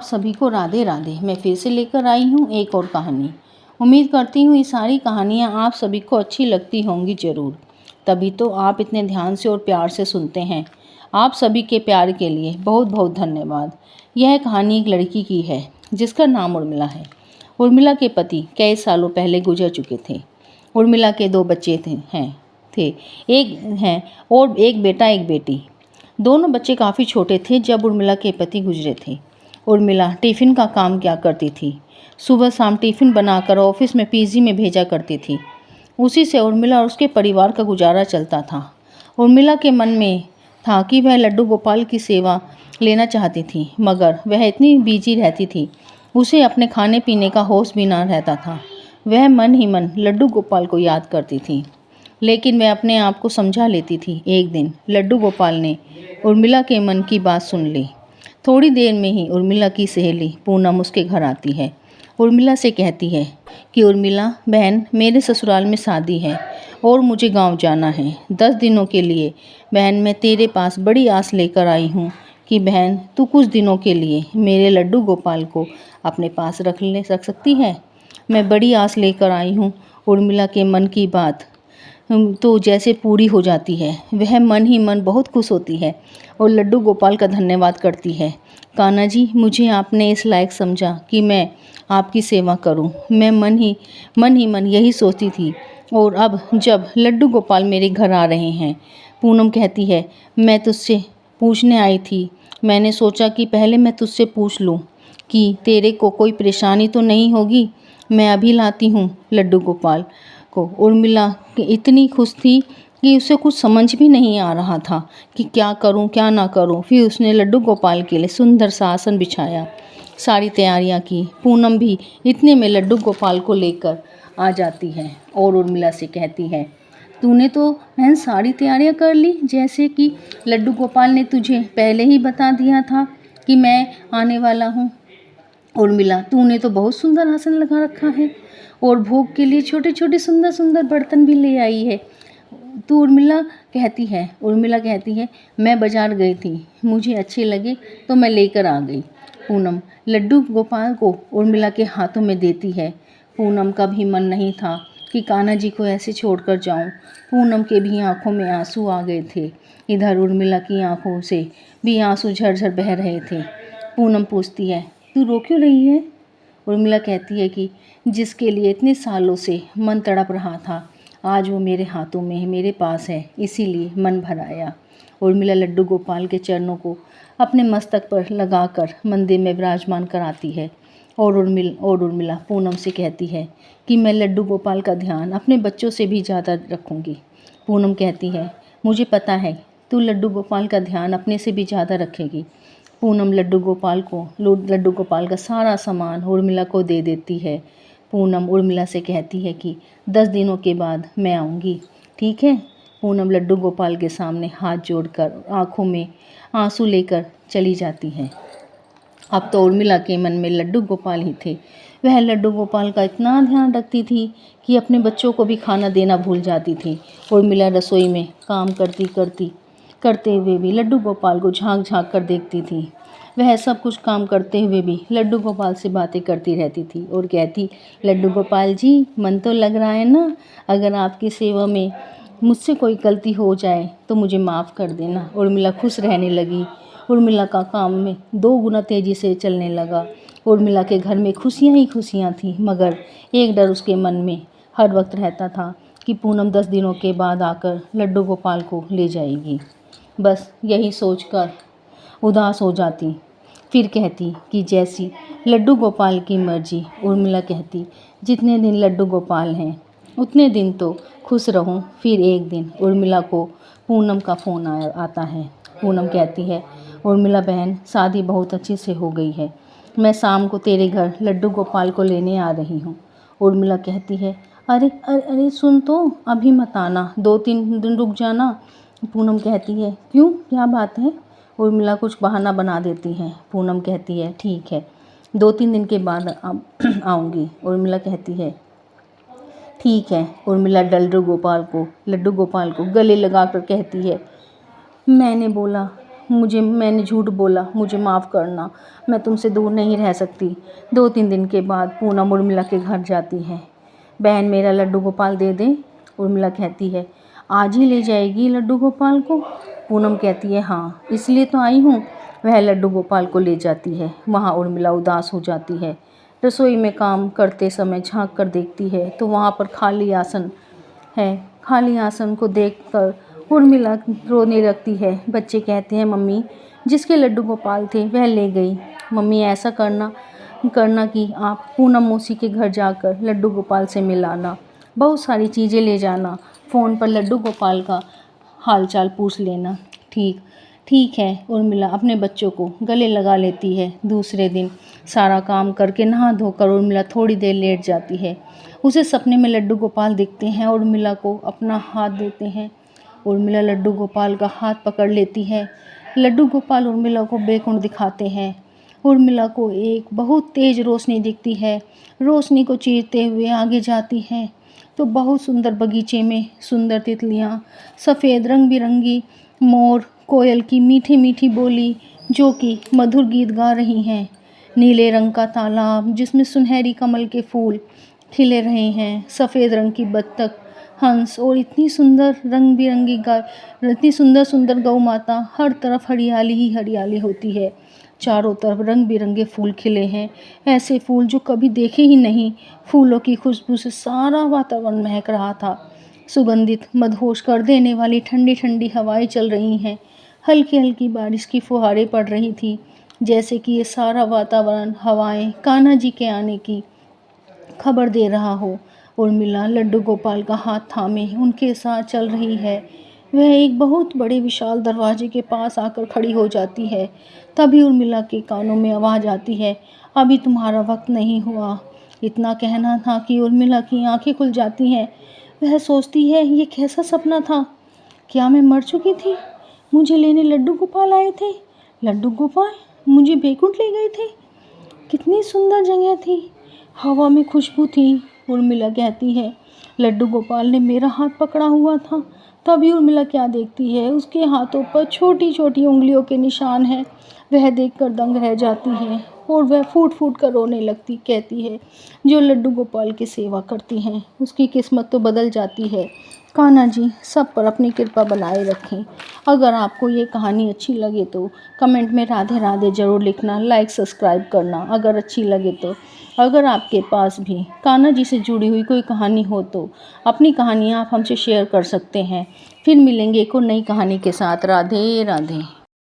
सभी को राधे राधे। मैं फिर से लेकर आई हूँ एक और कहानी। उम्मीद करती हूँ ये सारी कहानियाँ आप सभी को अच्छी लगती होंगी ज़रूर, तभी तो आप इतने ध्यान से और प्यार से सुनते हैं। आप सभी के प्यार के लिए बहुत बहुत धन्यवाद। यह कहानी एक लड़की की है जिसका नाम उर्मिला है। उर्मिला के पति कई सालों पहले गुजर चुके थे। उर्मिला के 2 बच्चे थे एक हैं और एक बेटा एक बेटी। दोनों बच्चे काफ़ी छोटे थे जब उर्मिला के पति गुजरे थे। उर्मिला टिफ़िन का काम क्या करती थी। सुबह शाम टिफ़िन बनाकर ऑफिस में पीजी में भेजा करती थी। उसी से उर्मिला और उसके परिवार का गुजारा चलता था। उर्मिला के मन में था कि वह लड्डू गोपाल की सेवा लेना चाहती थी, मगर वह इतनी बिजी रहती थी, उसे अपने खाने पीने का होश भी ना रहता था। वह मन ही मन लड्डू गोपाल को याद करती थी, लेकिन वह अपने आप को समझा लेती थी। एक दिन लड्डू गोपाल ने उर्मिला के मन की बात सुन ली। थोड़ी देर में ही उर्मिला की सहेली पूनम उसके घर आती है। उर्मिला से कहती है कि उर्मिला बहन, मेरे ससुराल में शादी है और मुझे गांव जाना है 10 दिनों के लिए। बहन, मैं तेरे पास बड़ी आस लेकर आई हूँ कि बहन तू कुछ दिनों के लिए मेरे लड्डू गोपाल को अपने पास रख सकती है। मैं बड़ी आस लेकर आई हूँ। उर्मिला के मन की बात तो जैसे पूरी हो जाती है। वह मन ही मन बहुत खुश होती है और लड्डू गोपाल का धन्यवाद करती है। कान्हा जी, मुझे आपने इस लायक समझा कि मैं आपकी सेवा करूं। मैं मन ही मन यही सोचती थी। और अब जब लड्डू गोपाल मेरे घर आ रहे हैं। पूनम कहती है, मैं तुझसे पूछने आई थी। मैंने सोचा कि पहले मैं तुझसे पूछ लूं कि तेरे को कोई परेशानी तो नहीं होगी। मैं अभी लाती हूँ लड्डू गोपाल को। उर्मिला इतनी खुश थी कि उसे कुछ समझ भी नहीं आ रहा था कि क्या करूं क्या ना करूं। फिर उसने लड्डू गोपाल के लिए सुंदर सा आसन बिछाया, सारी तैयारियां की। पूनम भी इतने में लड्डू गोपाल को लेकर आ जाती है और उर्मिला से कहती है, तूने तो बहन सारी तैयारियां कर ली, जैसे कि लड्डू गोपाल ने तुझे पहले ही बता दिया था कि मैं आने वाला हूँ। उर्मिला, तूने तो बहुत सुंदर आसन लगा रखा है और भोग के लिए छोटे छोटे सुंदर सुंदर बर्तन भी ले आई है। तो उर्मिला कहती है, मैं बाजार गई थी, मुझे अच्छे लगे तो मैं लेकर आ गई। पूनम लड्डू गोपाल को उर्मिला के हाथों में देती है। पूनम का भी मन नहीं था कि कान्हा जी को ऐसे छोड़कर जाऊं। पूनम के भी आंखों में आंसू आ गए थे। इधर उर्मिला की आंखों से भी आंसू झरझर बह रहे थे। पूनम पूछती है, तू रो क्यों रही है। उर्मिला कहती है कि जिसके लिए इतने सालों से मन तड़प रहा था, आज वो मेरे हाथों में है, मेरे पास है, इसीलिए मन भर आया। उर्मिला लड्डू गोपाल के चरणों को अपने मस्तक पर लगाकर मंदिर में विराजमान कराती है और उर्मिला पूनम से कहती है कि मैं लड्डू गोपाल का ध्यान अपने बच्चों से भी ज़्यादा रखूँगी। पूनम कहती है, मुझे पता है तू लड्डू गोपाल का ध्यान अपने से भी ज़्यादा रखेगी। पूनम लड्डू गोपाल का सारा सामान उर्मिला को दे देती है। पूनम उर्मिला से कहती है कि 10 दिनों के बाद मैं आऊँगी, ठीक है। पूनम लड्डू गोपाल के सामने हाथ जोड़कर आंखों में आंसू लेकर चली जाती है। अब तो उर्मिला के मन में लड्डू गोपाल ही थे। वह लड्डू गोपाल का इतना ध्यान रखती थी कि अपने बच्चों को भी खाना देना भूल जाती थी। उर्मिला रसोई में काम करते हुए भी लड्डू गोपाल को झांक झांक कर देखती थी। वह सब कुछ काम करते हुए भी लड्डू गोपाल से बातें करती रहती थी और कहती, लड्डू गोपाल जी, मन तो लग रहा है ना, अगर आपकी सेवा में मुझसे कोई गलती हो जाए तो मुझे माफ़ कर देना। उर्मिला खुश रहने लगी। उर्मिला का काम में 2 गुना तेज़ी से चलने लगा। उर्मिला के घर में खुशियाँ ही खुशियाँ थीं, मगर एक डर उसके मन में हर वक्त रहता था कि पूनम 10 दिनों के बाद आकर लड्डू गोपाल को ले जाएगी। बस यही सोचकर उदास हो जाती। फिर कहती कि जैसी लड्डू गोपाल की मर्जी। उर्मिला कहती, जितने दिन लड्डू गोपाल हैं उतने दिन तो खुश रहूं। फिर एक दिन उर्मिला को पूनम का फ़ोन आता है। पूनम कहती है, उर्मिला बहन, शादी बहुत अच्छे से हो गई है। मैं शाम को तेरे घर लड्डू गोपाल को लेने आ रही हूँ। उर्मिला कहती है, अरे अरे अरे सुन तो, अभी मत आना, 2-3 दिन रुक जाना। पूनम कहती है, क्यों, क्या बात है। उर्मिला कुछ बहाना बना देती है। पूनम कहती है, ठीक है, 2-3 दिन के बाद आऊँगी। उर्मिला कहती है, ठीक है। उर्मिला लड्डू गोपाल को गले लगाकर कहती है, मैंने बोला मैंने झूठ बोला, मुझे माफ़ करना, मैं तुमसे दूर नहीं रह सकती। 2-3 दिन के बाद पूनम उर्मिला के घर जाती है। बहन मेरा लड्डू गोपाल दे दे। उर्मिला कहती है, आज ही ले जाएगी लड्डू गोपाल को? पूनम कहती है, हाँ इसलिए तो आई हूँ। वह लड्डू गोपाल को ले जाती है। वहाँ उर्मिला उदास हो जाती है। रसोई में काम करते समय झांक कर देखती है तो वहाँ पर खाली आसन है। खाली आसन को देखकर उर्मिला रोने लगती है। बच्चे कहते हैं, मम्मी जिसके लड्डू गोपाल थे वह ले गई। मम्मी ऐसा करना कि आप पूनम मौसी के घर जाकर लड्डू गोपाल से मिलाना, बहुत सारी चीज़ें ले जाना, फ़ोन पर लड्डू गोपाल का हालचाल पूछ लेना। ठीक है। उर्मिला अपने बच्चों को गले लगा लेती है। दूसरे दिन सारा काम करके नहा धोकर उर्मिला थोड़ी देर लेट जाती है। उसे सपने में लड्डू गोपाल दिखते हैं और उर्मिला को अपना हाथ देते हैं। उर्मिला लड्डू गोपाल का हाथ पकड़ लेती है। लड्डू गोपाल उर्मिला को बैकुंठ दिखाते हैं। उर्मिला को एक बहुत तेज़ रोशनी दिखती है। रोशनी को चीरते हुए आगे जाती है तो बहुत सुंदर बगीचे में सुंदर तितलियाँ, सफ़ेद रंग बिरंगी मोर, कोयल की मीठी मीठी बोली जो कि मधुर गीत गा रही हैं। नीले रंग का तालाब जिसमें सुनहरी कमल के फूल खिले रहे हैं। सफ़ेद रंग की बत्तख, हंस और इतनी सुंदर रंग बिरंगी गाय, इतनी सुंदर सुंदर गौ माता। हर तरफ हरियाली ही हरियाली होती है। चारों तरफ रंग बिरंगे फूल खिले हैं, ऐसे फूल जो कभी देखे ही नहीं। फूलों की खुशबू से सारा वातावरण महक रहा था। सुगंधित मदहोश कर देने वाली ठंडी ठंडी हवाएं चल रही हैं। हल्की हल्की बारिश की फुहारें पड़ रही थी, जैसे कि ये सारा वातावरण, हवाएं कान्हा जी के आने की खबर दे रहा हो। उर्मिला लड्डू गोपाल का हाथ थामे उनके साथ चल रही है। वह एक बहुत बड़े विशाल दरवाजे के पास आकर खड़ी हो जाती है। तभी उर्मिला के कानों में आवाज़ आती है, अभी तुम्हारा वक्त नहीं हुआ। इतना कहना था कि उर्मिला की आंखें खुल जाती हैं। वह सोचती है, ये कैसा सपना था? क्या मैं मर चुकी थी? मुझे लेने लड्डू गोपाल आए थे। लड्डू गोपाल मुझे बैकुंठ ले गए थे। कितनी सुंदर जगह थी, हवा में खुशबू थी। उर्मिला कहती है, लड्डू गोपाल ने मेरा हाथ पकड़ा हुआ था। तभी उर्मिला क्या देखती है, उसके हाथों पर छोटी छोटी उंगलियों के निशान हैं। वह देखकर दंग रह जाती है और वह फूट फूट कर रोने लगती। कहती है, जो लड्डू गोपाल की सेवा करती हैं उसकी किस्मत तो बदल जाती है। कान्हा जी सब पर अपनी कृपा बनाए रखें। अगर आपको ये कहानी अच्छी लगे तो कमेंट में राधे राधे ज़रूर लिखना, लाइक सब्सक्राइब करना अगर अच्छी लगे तो। अगर आपके पास भी कान्हा जी से जुड़ी हुई कोई कहानी हो तो अपनी कहानियाँ आप हमसे शेयर कर सकते हैं। फिर मिलेंगे एक और नई कहानी के साथ। राधे राधे।